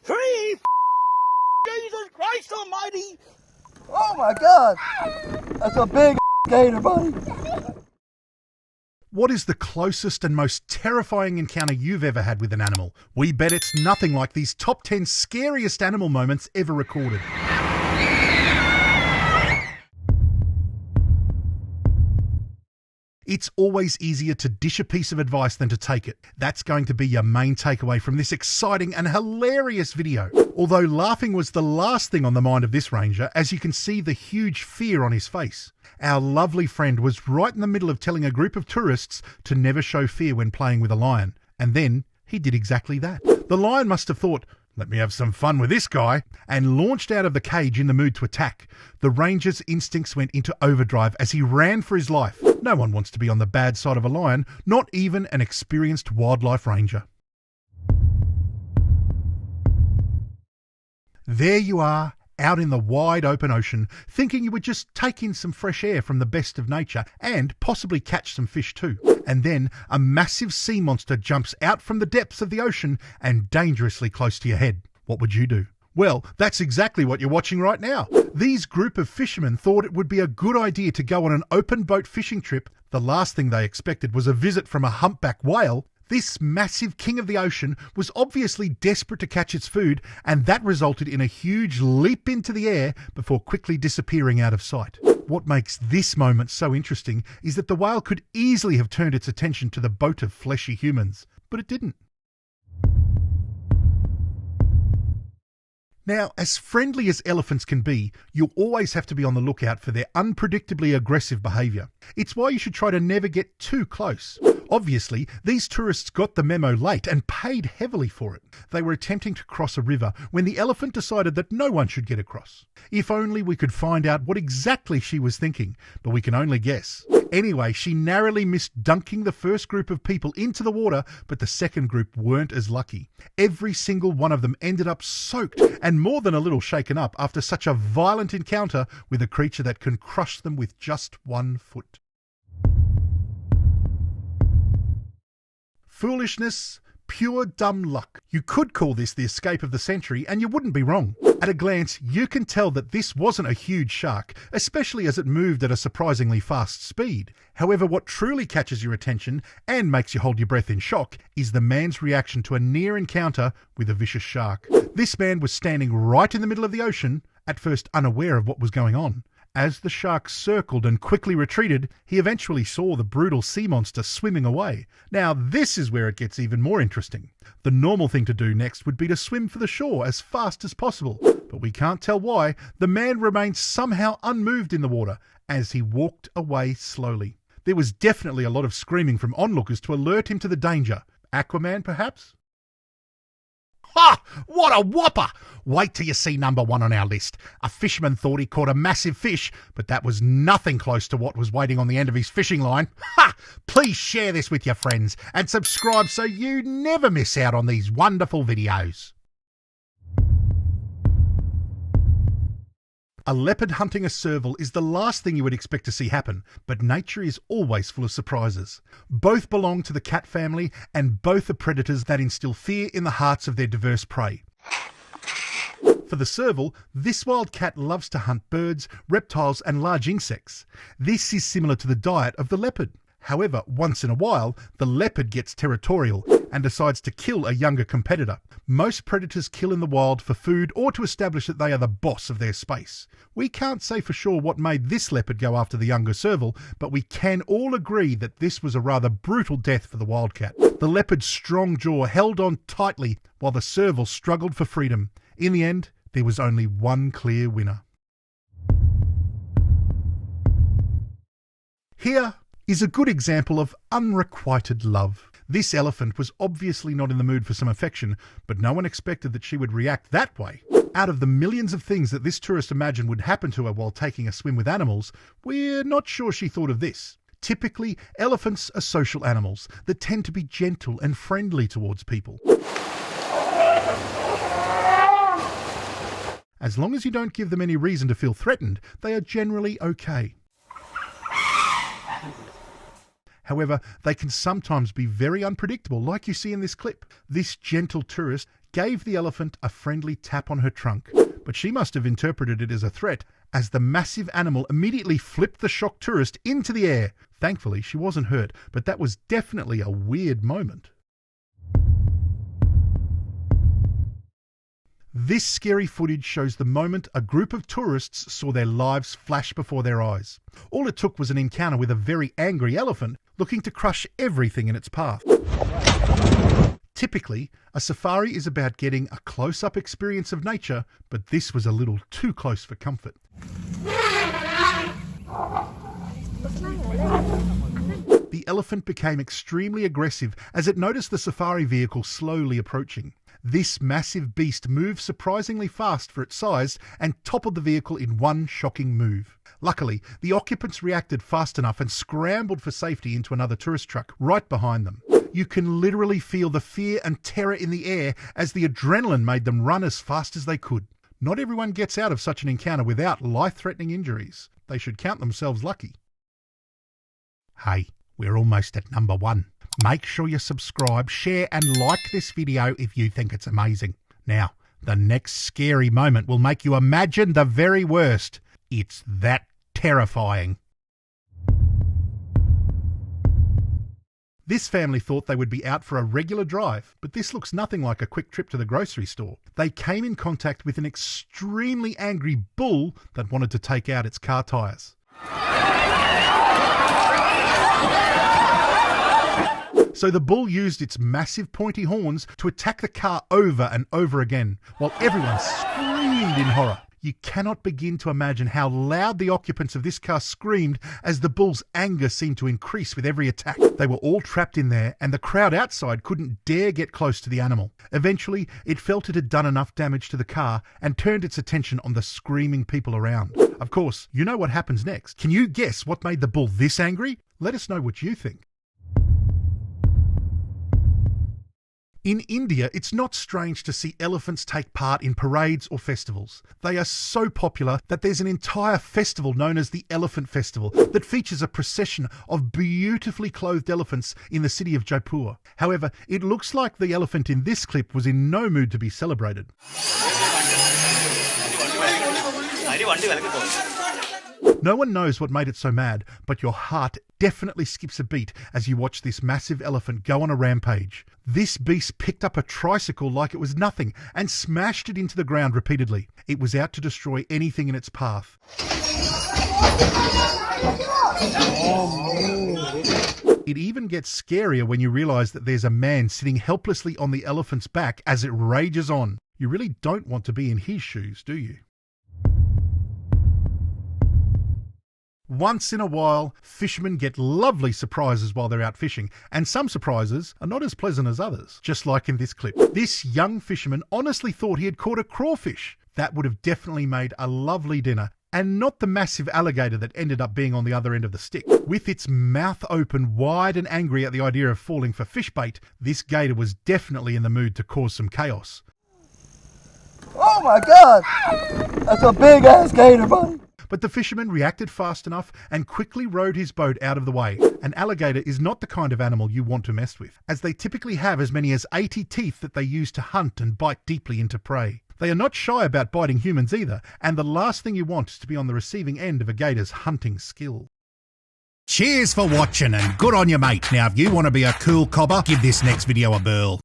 Three! Jesus Christ Almighty! Oh my God! That's a big gator, buddy. What is the closest and most terrifying encounter you've ever had with an animal? We bet it's nothing like these top 10 scariest animal moments ever recorded. It's always easier to dish a piece of advice than to take it. That's going to be your main takeaway from this exciting and hilarious video. Although laughing was the last thing on the mind of this ranger, as you can see the huge fear on his face. Our lovely friend was right in the middle of telling a group of tourists to never show fear when playing with a lion. And then he did exactly that. The lion must have thought, let me have some fun with this guy, and launched out of the cage in the mood to attack. The ranger's instincts went into overdrive as he ran for his life. No one wants to be on the bad side of a lion, not even an experienced wildlife ranger. There you are, out in the wide open ocean, thinking you would just take in some fresh air from the best of nature and possibly catch some fish too. And then a massive sea monster jumps out from the depths of the ocean and dangerously close to your head. What would you do? Well, that's exactly what you're watching right now. These group of fishermen thought it would be a good idea to go on an open boat fishing trip. The last thing they expected was a visit from a humpback whale. This massive king of the ocean was obviously desperate to catch its food, and that resulted in a huge leap into the air before quickly disappearing out of sight. What makes this moment so interesting is that the whale could easily have turned its attention to the boat of fleshy humans, but it didn't. Now, as friendly as elephants can be, you'll always have to be on the lookout for their unpredictably aggressive behaviour. It's why you should try to never get too close. Obviously, these tourists got the memo late and paid heavily for it. They were attempting to cross a river when the elephant decided that no one should get across. If only we could find out what exactly she was thinking, but we can only guess. Anyway, she narrowly missed dunking the first group of people into the water, but the second group weren't as lucky. Every single one of them ended up soaked and more than a little shaken up after such a violent encounter with a creature that can crush them with just 1 foot. Foolishness, pure dumb luck. You could call this the escape of the century, and you wouldn't be wrong. At a glance, you can tell that this wasn't a huge shark, especially as it moved at a surprisingly fast speed. However, what truly catches your attention and makes you hold your breath in shock is the man's reaction to a near encounter with a vicious shark. This man was standing right in the middle of the ocean, at first unaware of what was going on. As the shark circled and quickly retreated, he eventually saw the brutal sea monster swimming away. Now, this is where it gets even more interesting. The normal thing to do next would be to swim for the shore as fast as possible. But we can't tell why. The man remained somehow unmoved in the water as he walked away slowly. There was definitely a lot of screaming from onlookers to alert him to the danger. Aquaman, perhaps? Ha! What a whopper! Wait till you see number 1 on our list. A fisherman thought he caught a massive fish, but that was nothing close to what was waiting on the end of his fishing line. Ha! Please share this with your friends and subscribe so you never miss out on these wonderful videos. A leopard hunting a serval is the last thing you would expect to see happen, but nature is always full of surprises. Both belong to the cat family, and both are predators that instill fear in the hearts of their diverse prey. For the serval, this wild cat loves to hunt birds, reptiles, and large insects. This is similar to the diet of the leopard. However, once in a while, the leopard gets territorial and decides to kill a younger competitor. Most predators kill in the wild for food or to establish that they are the boss of their space. We can't say for sure what made this leopard go after the younger serval, but we can all agree that this was a rather brutal death for the wildcat. The leopard's strong jaw held on tightly while the serval struggled for freedom. In the end, there was only one clear winner. Here is a good example of unrequited love. This elephant was obviously not in the mood for some affection, but no one expected that she would react that way. Out of the millions of things that this tourist imagined would happen to her while taking a swim with animals, we're not sure she thought of this. Typically, elephants are social animals that tend to be gentle and friendly towards people. As long as you don't give them any reason to feel threatened, they are generally okay. However, they can sometimes be very unpredictable, like you see in this clip. This gentle tourist gave the elephant a friendly tap on her trunk, but she must have interpreted it as a threat, as the massive animal immediately flipped the shocked tourist into the air. Thankfully, she wasn't hurt, but that was definitely a weird moment. This scary footage shows the moment a group of tourists saw their lives flash before their eyes. All it took was an encounter with a very angry elephant looking to crush everything in its path. Typically, a safari is about getting a close-up experience of nature, but this was a little too close for comfort. The elephant became extremely aggressive as it noticed the safari vehicle slowly approaching. This massive beast moved surprisingly fast for its size and toppled the vehicle in one shocking move. Luckily, the occupants reacted fast enough and scrambled for safety into another tourist truck right behind them. You can literally feel the fear and terror in the air as the adrenaline made them run as fast as they could. Not everyone gets out of such an encounter without life-threatening injuries. They should count themselves lucky. Hey, we're almost at number 1. Make sure you subscribe, share and like this video if you think it's amazing. Now, the next scary moment will make you imagine the very worst. It's that terrifying. This family thought they would be out for a regular drive, but this looks nothing like a quick trip to the grocery store. They came in contact with an extremely angry bull that wanted to take out its car tyres. So the bull used its massive pointy horns to attack the car over and over again, while everyone screamed in horror. You cannot begin to imagine how loud the occupants of this car screamed as the bull's anger seemed to increase with every attack. They were all trapped in there, and the crowd outside couldn't dare get close to the animal. Eventually, it felt it had done enough damage to the car and turned its attention on the screaming people around. Of course, you know what happens next. Can you guess what made the bull this angry? Let us know what you think. In India, it's not strange to see elephants take part in parades or festivals. They are so popular that there's an entire festival known as the Elephant Festival that features a procession of beautifully clothed elephants in the city of Jaipur. However, it looks like the elephant in this clip was in no mood to be celebrated. No one knows what made it so mad, but your heart definitely skips a beat as you watch this massive elephant go on a rampage. This beast picked up a tricycle like it was nothing and smashed it into the ground repeatedly. It was out to destroy anything in its path. It even gets scarier when you realise that there's a man sitting helplessly on the elephant's back as it rages on. You really don't want to be in his shoes, do you? Once in a while, fishermen get lovely surprises while they're out fishing, and some surprises are not as pleasant as others, just like in this clip. This young fisherman honestly thought he had caught a crawfish. That would have definitely made a lovely dinner, and not the massive alligator that ended up being on the other end of the stick. With its mouth open wide and angry at the idea of falling for fish bait, this gator was definitely in the mood to cause some chaos. Oh my God! That's a big ass gator, buddy. But the fisherman reacted fast enough and quickly rowed his boat out of the way. An alligator is not the kind of animal you want to mess with, as they typically have as many as 80 teeth that they use to hunt and bite deeply into prey. They are not shy about biting humans either, and the last thing you want is to be on the receiving end of a gator's hunting skill. Cheers for watching and good on you, mate. Now, if you want to be a cool cobber, give this next video a burl.